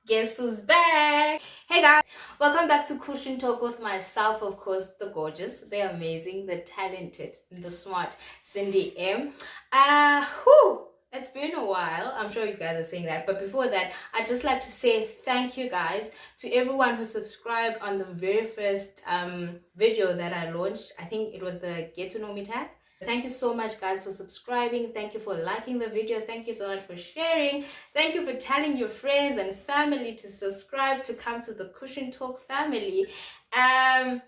Guess who's back? Hey guys, welcome back to Cushion Talk with myself, of course, the gorgeous, the amazing, the talented, the smart Sindy M. It's been a while. I'm sure you guys are saying that. But before that, I'd just like to say thank you guys to everyone who subscribed on the very first video that I launched. I think it was the Get to Know Me tag. Thank you so much guys for subscribing. Thank you for liking the video. Thank you so much for sharing. Thank you for telling your friends and family to subscribe, to come to the Cushion Talk family. And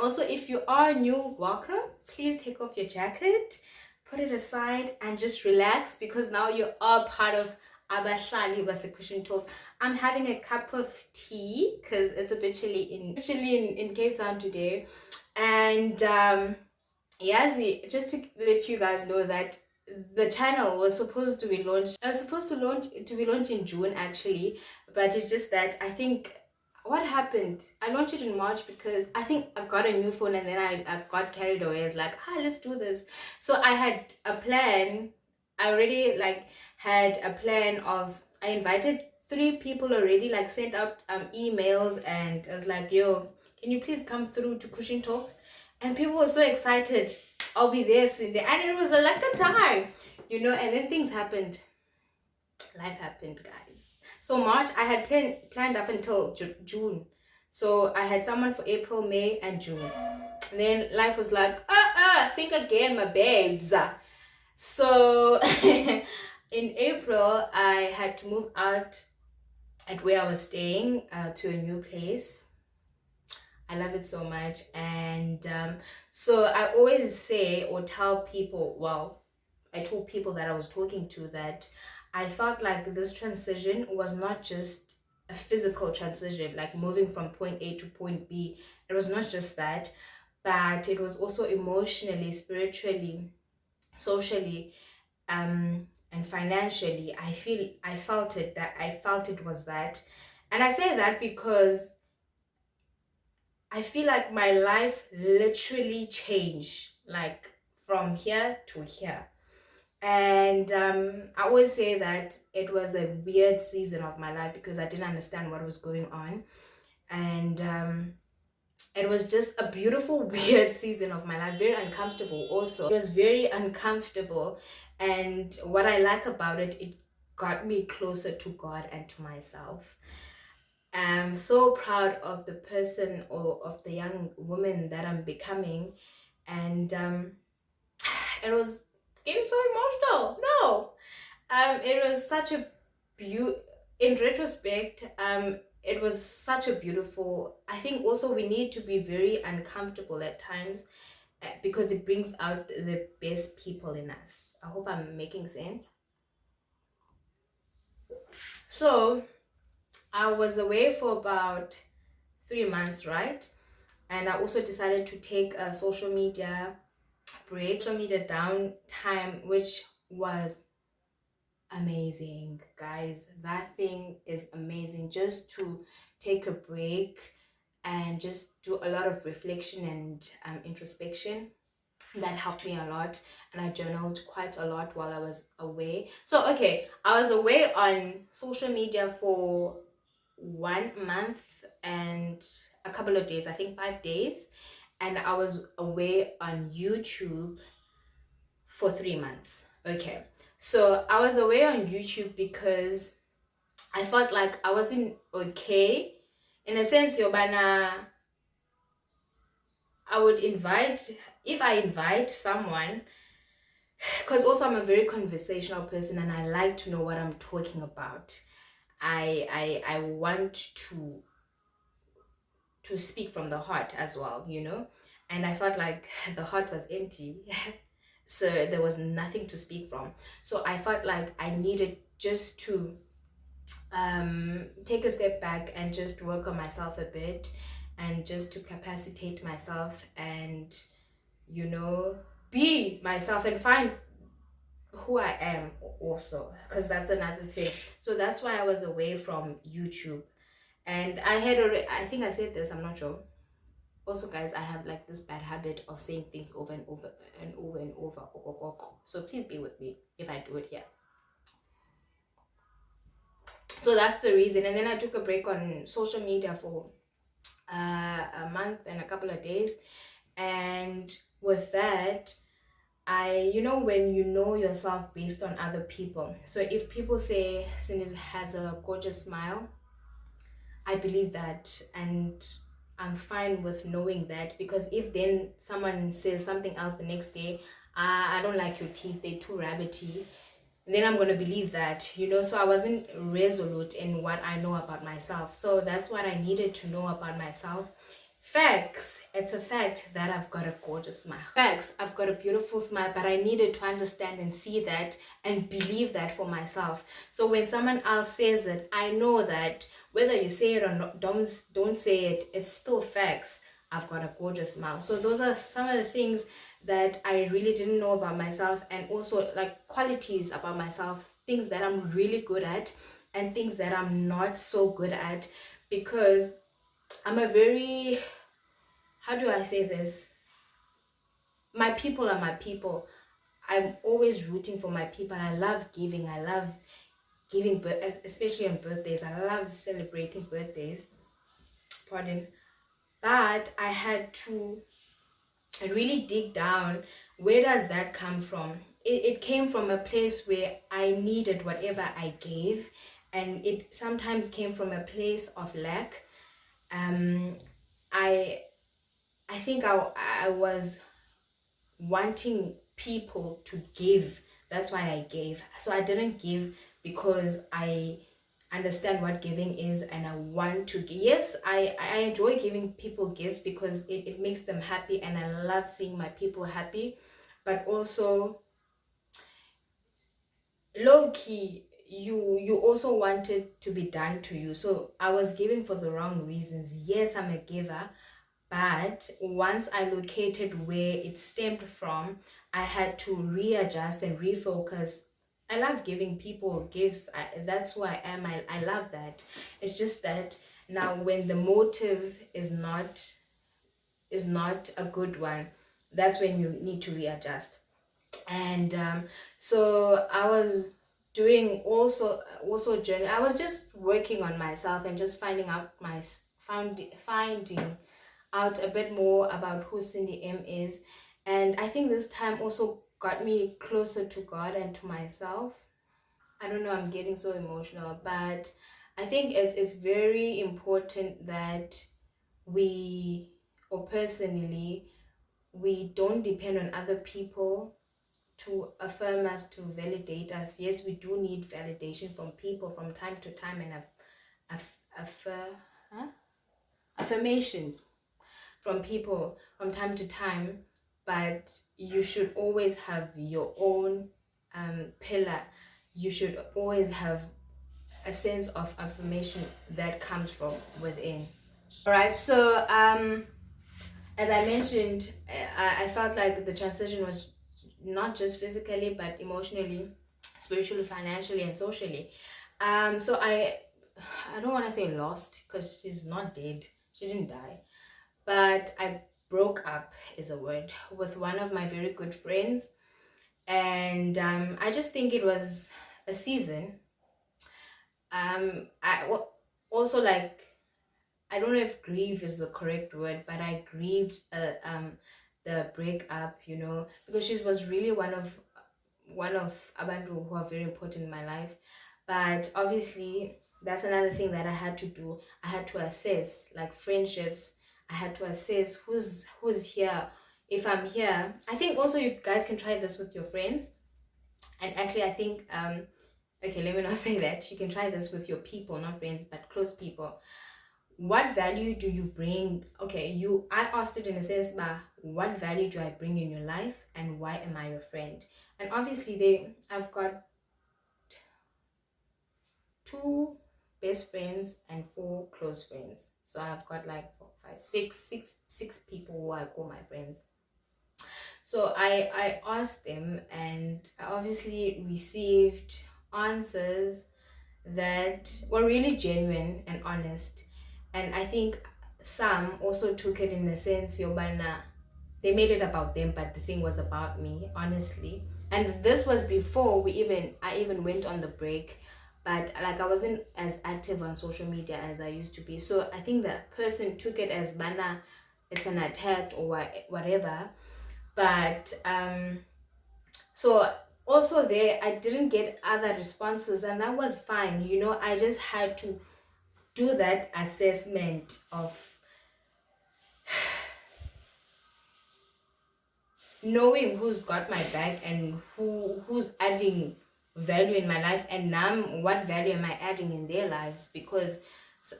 also, if you are new, welcome. Please take off your jacket, put it aside, and just relax, because now you are part of Abahlali Base Cushion Talk. I'm having a cup of tea because it's a bit chilly in Cape Town today. And Yazi, just to let you guys know that the channel was supposed to be launched. I was supposed to be launched in June actually, but it's just that I think what happened. I launched it in March because I think I got a new phone and then I got carried away. It's like, let's do this. So I had a plan. I already had a plan of, I invited 3 people already, sent out emails, and I was like, yo, can you please come through to Cushion Talk? And people were so excited. I'll be there, Cindy. And it was like a time, and then things happened. Life happened, guys. So March, I had planned up until June. So I had someone for April, May, and June. And then life was like, think again, my babes. So in April, I had to move out at where I was staying to a new place. I love it so much. And so I always say or tell people, well, I told people that I was talking to that I felt like this transition was not just a physical transition, like moving from point A to point B. It was not just that, but it was also emotionally, spiritually, socially, and financially. I felt it was that. And I say that because I feel like my life literally changed, like from here to here. And I always say that it was a weird season of my life because I didn't understand what was going on. And it was just a beautiful, weird season of my life, very uncomfortable also. It was very uncomfortable. And what I like about it, it got me closer to God and to myself. I'm so proud of the person or of the young woman that I'm becoming. And it was getting so emotional. No. It was such a in retrospect, it was such a beautiful, I think also we need to be very uncomfortable at times because it brings out the best people in us. I hope I'm making sense. So I was away for about 3 months, right? And I also decided to take a social media break, social media downtime, which was amazing, guys. That thing is amazing, just to take a break and just do a lot of reflection and introspection. That helped me a lot, and I journaled quite a lot while I was away. So okay, I was away on social media for 1 month and a couple of days, I think 5 days, and I was away on YouTube for 3 months. Okay, so I was away on YouTube because I felt like I wasn't okay. In a sense, Yobana, I would invite, if I invite someone, because also I'm a very conversational person and I like to know what I'm talking about. I want to speak from the heart as well, and I felt like the heart was empty. So there was nothing to speak from. So I felt like I needed just to take a step back and just work on myself a bit, and just to capacitate myself, and be myself and find who I am also, because that's another thing. So that's why I was away from YouTube. And I had already, I think I said this, I'm not sure. Also guys, I have like this bad habit of saying things over and over and over and over. So please be with me if I do it here. So that's the reason. And then I took a break on social media for a month and a couple of days. And with that, when you know yourself based on other people. So if people say Cindy has a gorgeous smile, I believe that, and I'm fine with knowing that, because if then someone says something else the next day, I don't like your teeth, they're too rabbity, then I'm going to believe that, so I wasn't resolute in what I know about myself. So that's what I needed to know about myself. Facts, it's a fact that I've got a gorgeous smile. Facts, I've got a beautiful smile, but I needed to understand and see that and believe that for myself. So when someone else says it, I know that whether you say it or not, don't say it, it's still facts. I've got a gorgeous smile. So those are some of the things that I really didn't know about myself, and also like qualities about myself, things that I'm really good at and things that I'm not so good at, because I'm a very, how do I say this? My people are my people. I'm always rooting for my people. I love giving. I love giving, especially on birthdays. I love celebrating birthdays. Pardon. But I had to really dig down. Where does that come from? It came from a place where I needed whatever I gave, and it sometimes came from a place of lack. I I think I was wanting people to give. That's why I gave. So I didn't give because I understand what giving is and I want to give. Yes, I enjoy giving people gifts because it makes them happy, and I love seeing my people happy. But also, low key, you also want it to be done to you. So I was giving for the wrong reasons. Yes, I'm a giver, but once I located where it stemmed from, I had to readjust and refocus. I love giving people gifts. That's who I am. I love that. It's just that now when the motive is not a good one, that's when you need to readjust. And so I was doing also journey. I was just working on myself and just finding out a bit more about who Sindy M is. And I think this time also got me closer to God and to myself. I don't know, I'm getting so emotional, but I think it's very important that we, or personally, we don't depend on other people to affirm us, to validate us. Yes, we do need validation from people from time to time, and affirmations from people from time to time, but you should always have your own pillar. You should always have a sense of affirmation that comes from within. All right, so as I mentioned, I felt like the transition was not just physically but emotionally, spiritually, financially, and socially. So I don't want to say lost because she's not dead. She didn't die, but I broke up is a word with one of my very good friends, and I just think it was a season. Also, like, I don't know if grieve is the correct word, but I grieved the breakup, because she was really one of abantu who are very important in my life. But obviously, that's another thing that I had to do. I had to assess, like, friendships. I had to assess who's here. If I'm here, I think also you guys can try this with your friends. And actually, I think okay, let me not say that. You can try this with your people, not friends, but close people. What value do you bring? Okay, I asked it in a sense, but what value do I bring in your life, and why am I your friend? And obviously I've got 2 best friends and 4 close friends. So I've got like 4, 5, 6 people who I call my friends. So I asked them, and I obviously received answers that were really genuine and honest. And I think some also took it in a sense, Yobana, they made it about them, but the thing was about me, honestly. And this was before I even went on the break. but like I wasn't as active on social media as I used to be. So I think that person took it as bana, it's an attack or whatever. But so also there I didn't get other responses, and that was fine. I just had to do that assessment of knowing who's got my back and who's adding value in my life, and what value am I adding in their lives, because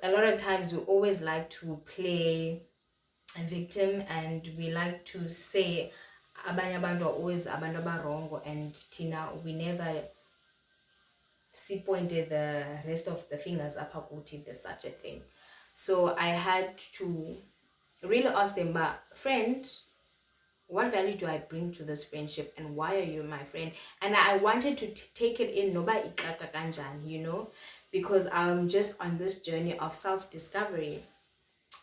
a lot of times we always like to play a victim, and we like to say abanye abantu are always abantu abarongo, and tina we never see pointed the rest of the fingers up if there's such a thing. So I had to really ask them, but friend, what value do I bring to this friendship, and why are you my friend? And I wanted to take it in noba ikaka kanjani, because I'm just on this journey of self-discovery.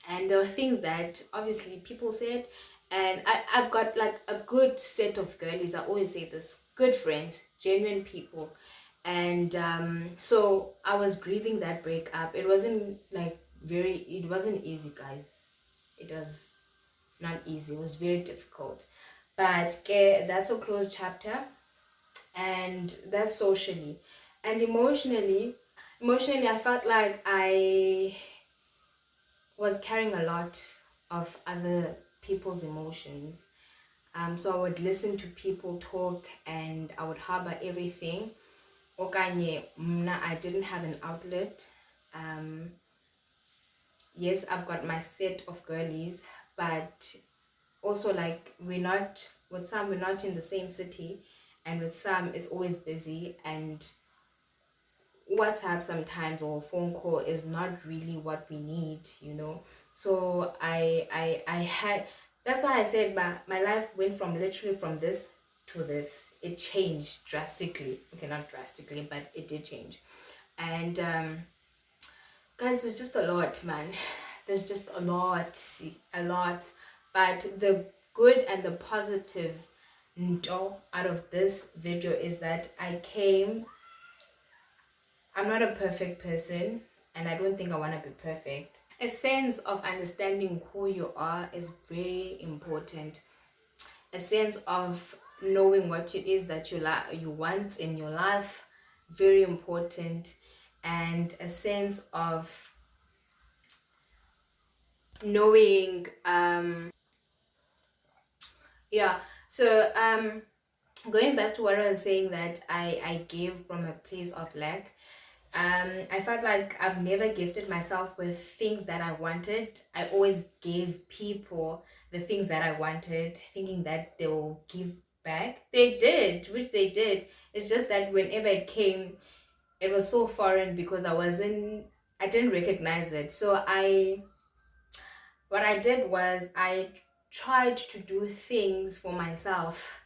And there are things that obviously people said, and I've got like a good set of girlies. I always say this: good friends, genuine people. And so I was grieving that breakup. It wasn't it wasn't easy, guys. It was not easy. It was very difficult. But that's a closed chapter, and that's socially. And emotionally, I felt like I was carrying a lot of other people's emotions. So I would listen to people talk, and I would harbor everything. Okanye mna, I didn't have an outlet. Yes, I've got my set of girlies, but also like we're not in the same city, and with some it's always busy, and WhatsApp sometimes or phone call is not really what we need. So I had, that's why I said my life went from literally from this to this. It changed drastically. Okay, not drastically, but it did change. And guys, there's just a lot, man. There's just a lot. But the good and the positive out of this video is that I'm not a perfect person, and I don't think I want to be perfect. A sense of understanding who you are is very important. A sense of knowing what it is that you want in your life, very important. And a sense of knowing so going back to what I was saying, that I gave from a place of lack. I felt like I've never gifted myself with things that I wanted. I always gave people the things that I wanted, thinking that they'll give back. They did, which they did. It's just that whenever it came, it was so foreign, because I didn't recognize it. So what I did was I tried to do things for myself.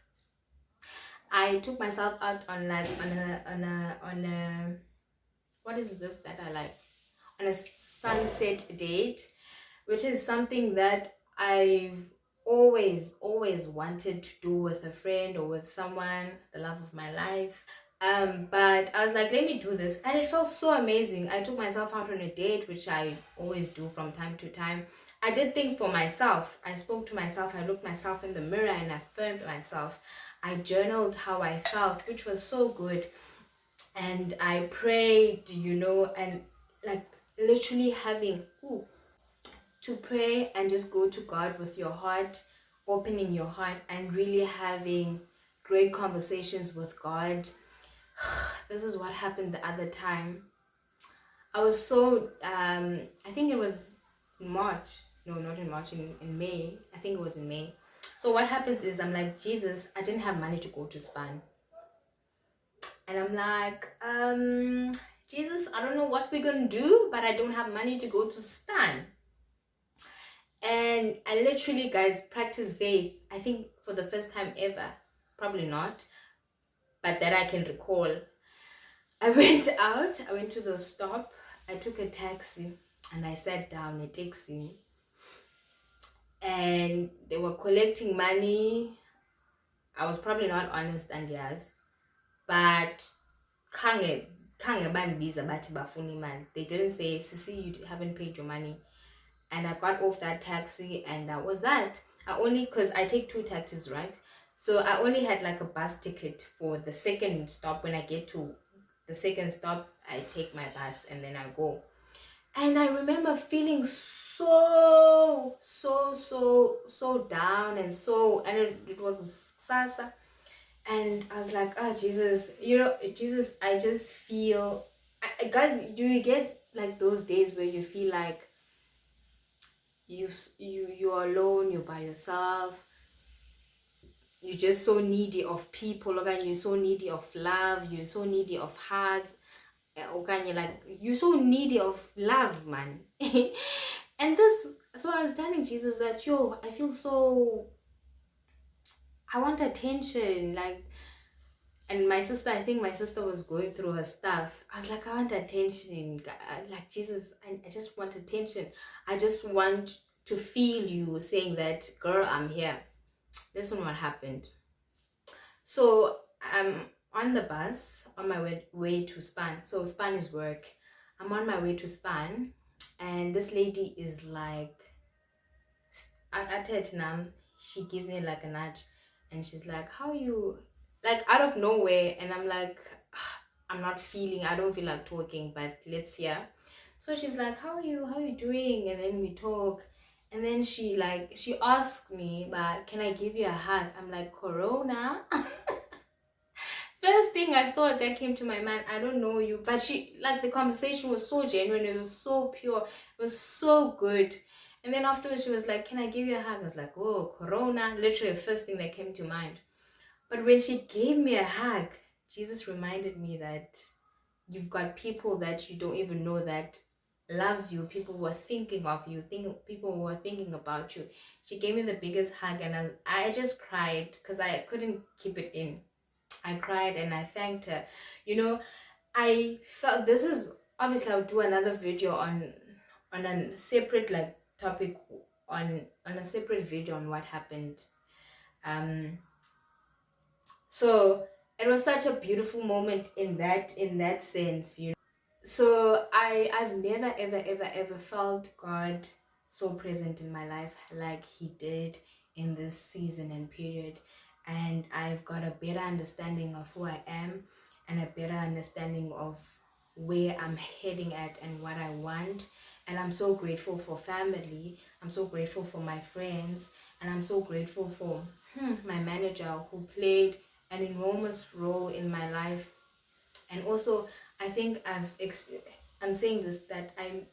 I took myself out on a what is this that I like? On a sunset date, which is something that I've always wanted to do with a friend or with someone, the love of my life. But I was like, let me do this, and it felt so amazing. I took myself out on a date, which I always do from time to time. I did things for myself. I spoke to myself. I looked myself in the mirror and affirmed myself. I journaled how I felt, which was so good. And I prayed, and like literally having to pray and just go to God with your heart, opening your heart, and really having great conversations with God. This is what happened the other time. I was so I think it was in March. No, not in March, in May. I think it was in May. So what happens is I'm like, Jesus, I didn't have money to go to Span. And I'm like, Jesus, I don't know what we're gonna do, but I don't have money to go to Span. And I literally, guys, practice vape, I think for the first time ever. Probably not, but that I can recall. I went out, I went to the stop, I took a taxi, and I sat down in a taxi. And they were collecting money. I was probably not honest, and yes, but khange bandibiza bathi bafuna imali. They didn't say, Sisi, you haven't paid your money. And I got off that taxi, and that was that. Because I take 2 taxis, right? So I only had like a bus ticket for the second stop. When I get to the second stop, I take my bus and then I go. And I remember feeling so down, and it was Sasa. And I was like, oh Jesus, Jesus, I just feel, guys, do you get like those days where you feel like you're alone, you're by yourself, you're just so needy of people, okay? You're so needy of love, you're so needy of hugs, okay? Like, you're so needy of love, man. And so I was telling Jesus that, I feel so, I want attention, like. And I think my sister was going through her stuff. I was like, I want attention. Like, Jesus, I just want attention. I just want to feel you saying that, girl, I'm here. Listen what happened. So I'm on the bus on my way to Span. So Span is work. I'm on my way to Span, and this lady is like, at Vietnam, she gives me like a nudge, and she's like, how are you, like, out of nowhere. And I'm like, I don't feel like talking, but let's hear. So she's like, how are you doing? And then we talk, and then she asked me, but can I give you a hug? I'm like, Corona. First thing I thought that came to my mind, I don't know you, but the conversation was so genuine, it was so pure, it was so good. And then afterwards she was like, can I give you a hug? I was like, oh, Corona, literally the first thing that came to mind. But when she gave me a hug, Jesus reminded me that you've got people that you don't even know that loves you, people who are thinking of you, people who are thinking about you. She gave me the biggest hug, and I just cried because I couldn't keep it in. I cried and I thanked her. I felt, this is obviously, I'll do another video on a separate topic, on a separate video on what happened. So it was such a beautiful moment in that sense. So I've never ever felt God so present in my life like he did in this season and period. And I've got a better understanding of who I am, and a better understanding of where I'm heading at and what I want. And I'm so grateful for family, I'm so grateful for my friends, and I'm so grateful for my manager, who played an enormous role in my life. And also, I think I'm saying this, that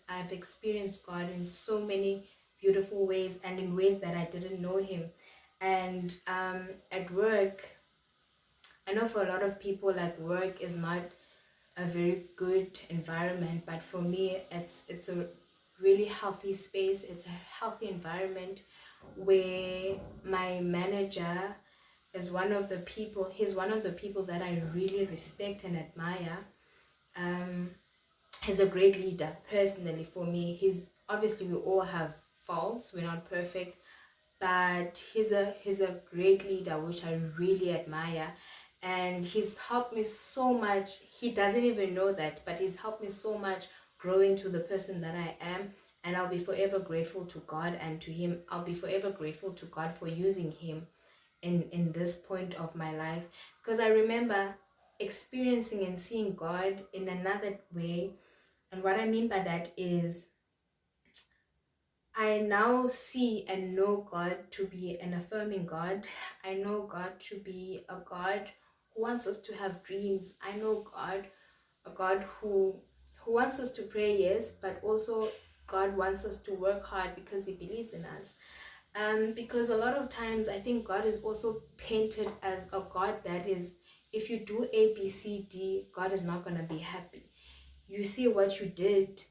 I've experienced God in so many beautiful ways, and in ways that I didn't know him. And at work, I know for a lot of people, like, work is not a very good environment, but for me, it's a really healthy space. It's a healthy environment where my manager is one of the people. He's one of the people that I really respect and admire. He's a great leader personally for me. He's obviously, we all have faults, we're not perfect, but he's a great leader, which I really admire. And he's helped me so much. He doesn't even know that, but he's helped me so much grow into the person that I am. And I'll be forever grateful to God, and to him, I'll be forever grateful to God for using him in this point of my life. Because I remember experiencing and seeing God in another way. And what I mean by that is, I now see and know God to be an affirming God. I know God to be a God who wants us to have dreams. I know God, a God who wants us to pray, yes, but also God wants us to work hard because he believes in us. Because a lot of times I think God is also painted as a God that is, if you do A, B, C, D, God is not going to be happy. You see what you did,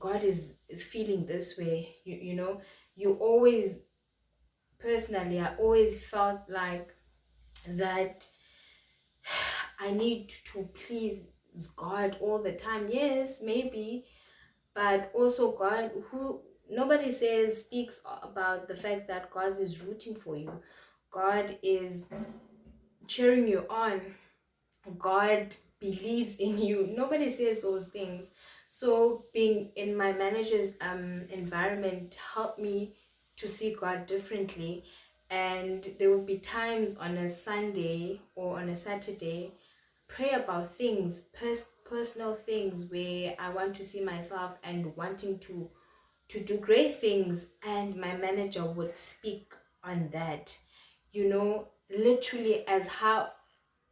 God is feeling this way. You always, personally, I always felt like that I need to please God all the time. Yes, maybe, but also God, who nobody speaks about the fact that God is rooting for you. God is cheering you on. God believes in you. Nobody says those things. So being in my manager's environment helped me to see God differently. And there would be times on a Sunday or on a Saturday, pray about things, personal things where I want to see myself and wanting to do great things, and my manager would speak on that, you know, literally as how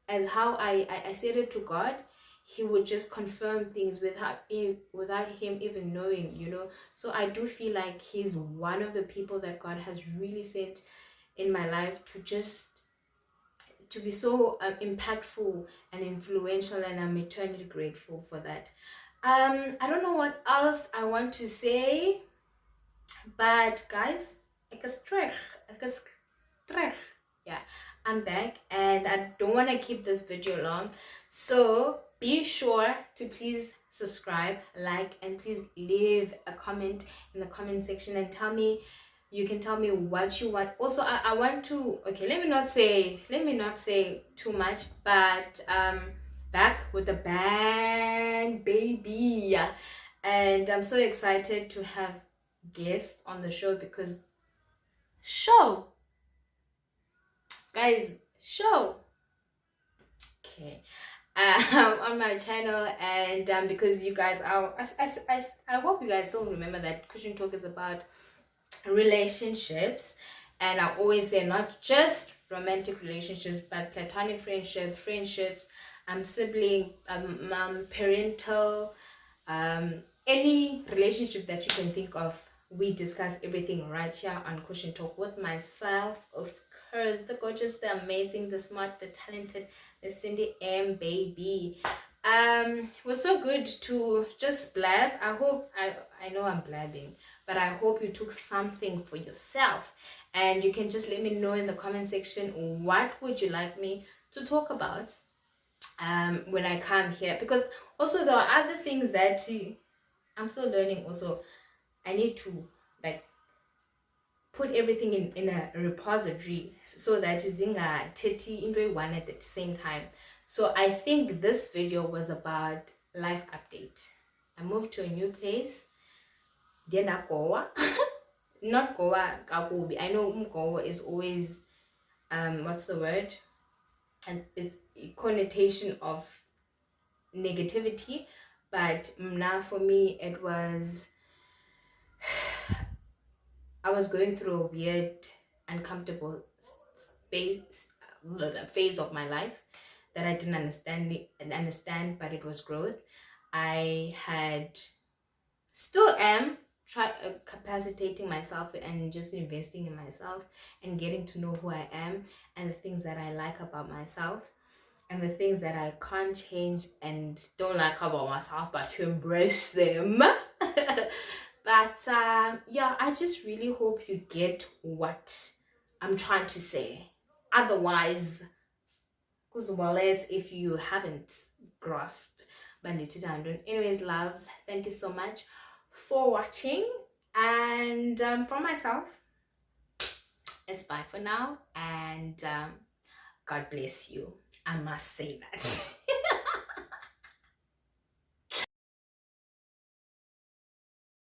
I said it to God. He would just confirm things without him even knowing, you know. So I do feel like he's one of the people that God has really sent in my life to be so impactful and influential, and I'm eternally grateful for that. I don't know what else I want to say, but guys, ek is terug. Ek is terug. Yeah, I'm back, and I don't want to keep this video long. So be sure to please subscribe, like, and please leave a comment in the comment section and tell me, you can tell me what you want. Also, I want to, okay, let me not say too much, but back with a bang, baby. And I'm so excited to have guests on the show, because show guys show okay on my channel. And because you guys I hope you guys still remember that Cushion Talk is about relationships, and I always say not just romantic relationships, but platonic friendships, sibling, mom, parental, any relationship that you can think of. We discuss everything right here on Cushion Talk with myself, of course, the gorgeous, the amazing, the smart, the talented, the Sindy M, baby. It was so good to just blab. I know I'm blabbing, but I hope you took something for yourself, and you can just let me know in the comment section what would you like me to talk about when I come here. Because also there are other things that I'm still learning. Also, I need to like put everything in a repository so that it's in a 30 into one at the same time. So I think this video was about life update. I moved to a new place. Then I go not Goa Kakubi. I know Goa is always what's the word? And it's a connotation of negativity. But now for me it was, I was going through a weird, uncomfortable phase of my life that I didn't understand, but it was growth. I had, still am, capacitating myself and just investing in myself and getting to know who I am and the things that I like about myself and the things that I can't change and don't like about myself, but to embrace them. But yeah, I just really hope you get what I'm trying to say. Otherwise, if you haven't grasped, anyways, loves, thank you so much for watching. And for myself, it's bye for now, and God bless you. I must say that.